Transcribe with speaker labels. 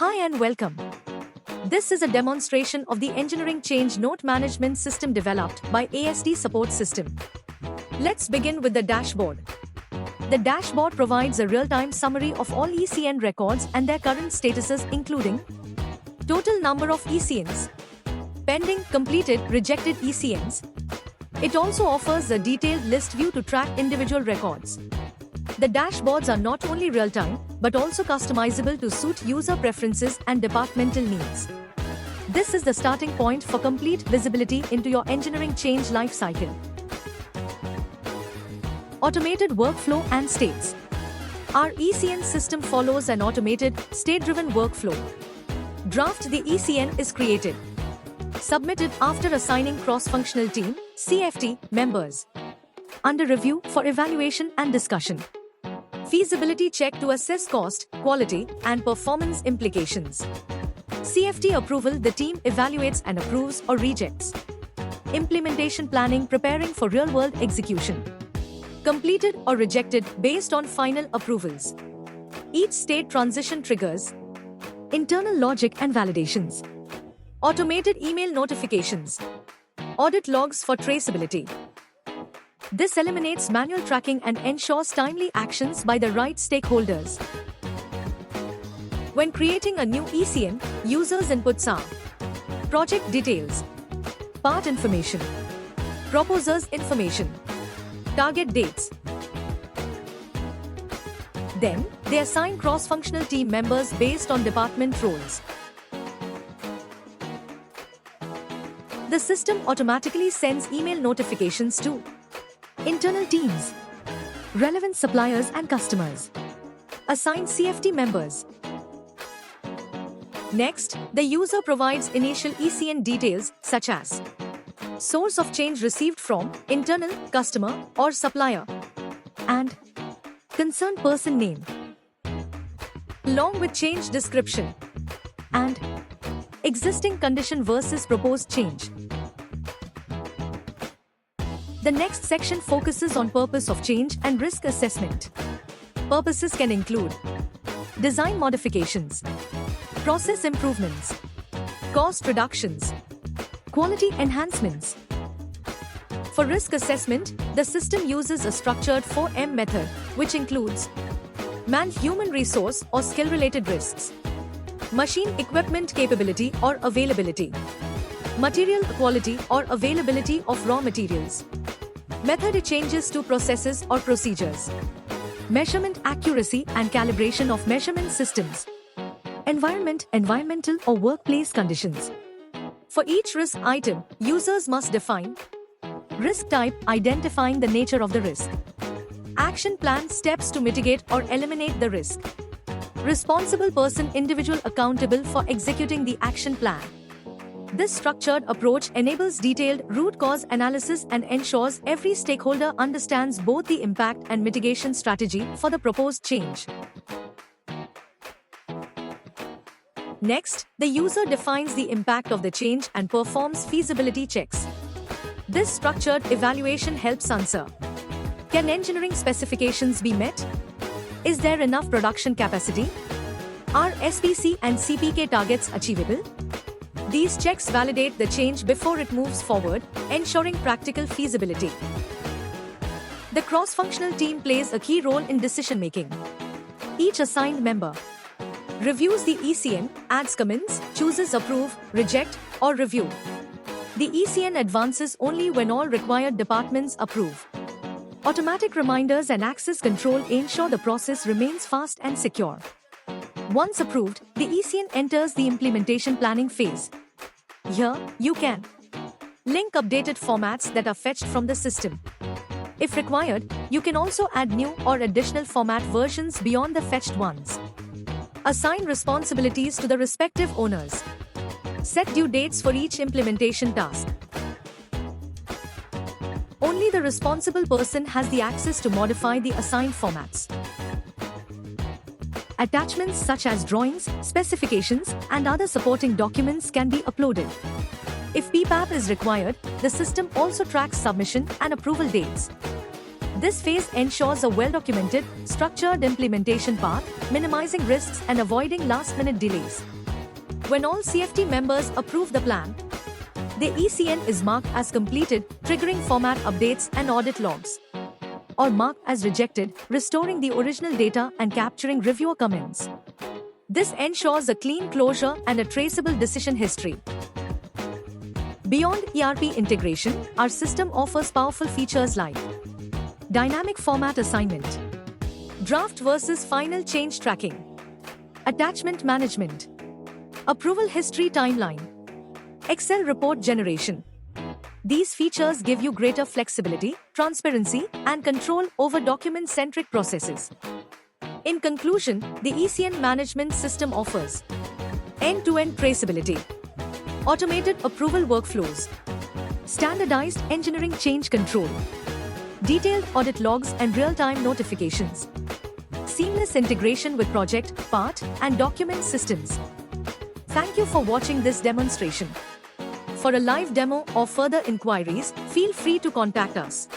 Speaker 1: Hi and welcome. This is a demonstration of the Engineering Change Note Management System developed by ASD Support System. Let's begin with the dashboard. The dashboard provides a real-time summary of all ECN records and their current statuses, including total number of ECNs, pending, completed, rejected ECNs. It also offers a detailed list view to track individual records. The dashboards are not only real-time, but also customizable to suit user preferences and departmental needs. This is the starting point for complete visibility into your engineering change lifecycle. Automated workflow and states. Our ECN system follows an automated, state-driven workflow. Draft the ECN is created. Submitted after assigning cross-functional team, CFT, members. Under review for evaluation and discussion. Feasibility check to assess cost, quality, and performance implications. CFT approval, the team evaluates and approves or rejects. Implementation planning, preparing for real-world execution. Completed or rejected based on final approvals. Each state transition triggers internal logic and validations. Automated email notifications. Audit logs for traceability. This eliminates manual tracking and ensures timely actions by the right stakeholders. When creating a new ECN, users' inputs are project details, part information, proposers' information, target dates. Then, they assign cross-functional team members based on department roles. The system automatically sends email notifications to internal teams, relevant suppliers and customers. Assign CFT members. Next, the user provides initial ECN details such as source of change received from internal, customer or supplier, and concerned person name, along with change description and existing condition versus proposed change. The next section focuses on purpose of change and risk assessment. Purposes can include design modifications, process improvements, cost reductions, quality enhancements. For risk assessment, the system uses a structured 4M method, which includes man-human resource or skill-related risks, machine equipment capability or availability, material quality or availability of raw materials, method changes to processes or procedures, measurement accuracy and calibration of measurement systems, environmental or workplace conditions. For each risk item, users must define risk type, identifying the nature of the risk, action plan, steps to mitigate or eliminate the risk, responsible person, individual accountable for executing the action plan. This structured approach enables detailed root cause analysis and ensures every stakeholder understands both the impact and mitigation strategy for the proposed change. Next, the user defines the impact of the change and performs feasibility checks. This structured evaluation helps answer: can engineering specifications be met? Is there enough production capacity? Are SPC and CPK targets achievable? These checks validate the change before it moves forward, ensuring practical feasibility. The cross-functional team plays a key role in decision-making. Each assigned member reviews the ECN, adds comments, chooses approve, reject, or review. The ECN advances only when all required departments approve. Automatic reminders and access control ensure the process remains fast and secure. Once approved, the ECN enters the implementation planning phase. Here, you can link updated formats that are fetched from the system. If required, you can also add new or additional format versions beyond the fetched ones. Assign responsibilities to the respective owners. Set due dates for each implementation task. Only the responsible person has the access to modify the assigned formats. Attachments such as drawings, specifications, and other supporting documents can be uploaded. If PPAP is required, the system also tracks submission and approval dates. This phase ensures a well-documented, structured implementation path, minimizing risks and avoiding last-minute delays. When all CFT members approve the plan, the ECN is marked as completed, triggering format updates and audit logs, or marked as rejected, restoring the original data and capturing reviewer comments. This ensures a clean closure and a traceable decision history. Beyond ERP integration, our system offers powerful features like dynamic format assignment, draft versus final change tracking, attachment management, approval history timeline, Excel report generation. These features give you greater flexibility, transparency, and control over document-centric processes. In conclusion, the ECN management system offers end-to-end traceability, automated approval workflows, standardized engineering change control, detailed audit logs and real-time notifications, seamless integration with project, part, and document systems. Thank you for watching this demonstration. For a live demo or further inquiries, feel free to contact us.